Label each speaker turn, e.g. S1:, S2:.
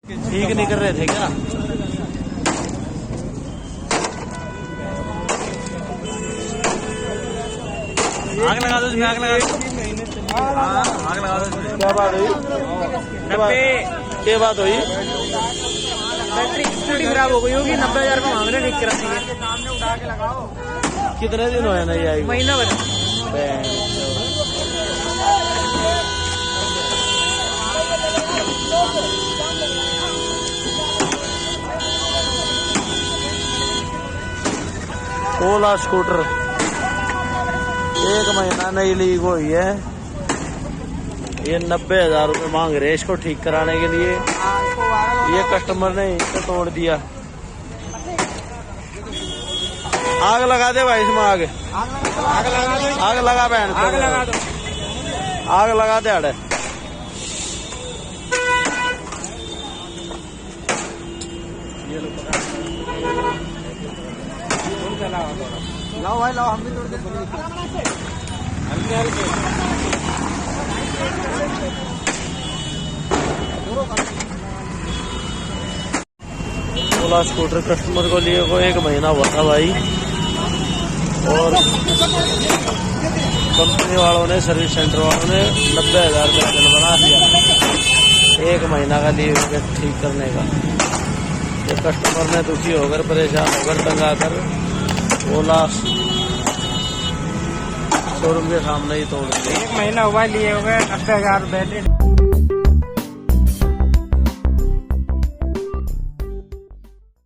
S1: ठीक नहीं कर रहे थे क्या? आग लगा दो, आग लगा दो, आग लगा दो। क्या बात हुई?
S2: 90
S1: क्या बात हुई?
S2: बैटरी स्कूटी खराब हो गई होगी। 90,000 का मांग रहे ठीक करानी है।
S1: कितने दिन हुए नहीं आई?
S2: महीना भर।
S1: ओला स्कूटर 1 महीना नहीं लीक हुई है। ये 90,000 रुपये मांग रहे इसको ठीक कराने के लिए। ये कस्टमर ने इसे तोड़ दिया। आग लगा दे भाई इसमें। आग लगा बहन,
S2: आग लगा दो।
S1: आग लगा दे अड़े।
S2: लाओ भाई लाओ, हम भी तोड़ दे।
S1: ओला स्कूटर कस्टमर को लिए को 1 महीना हुआ था भाई, और कंपनी वालों ने, सर्विस सेंटर वालों ने 90,000 रुपये बिल बना दिया 1 महीना का लिए ठीक करने का। ये कस्टमर ने दुखी होकर, परेशान होकर, तंगा कर ओला शोरूम के सामने ही तोड़ दिया।
S2: 1 महीना हुआ लिए हो गए 90,000 बैटरी।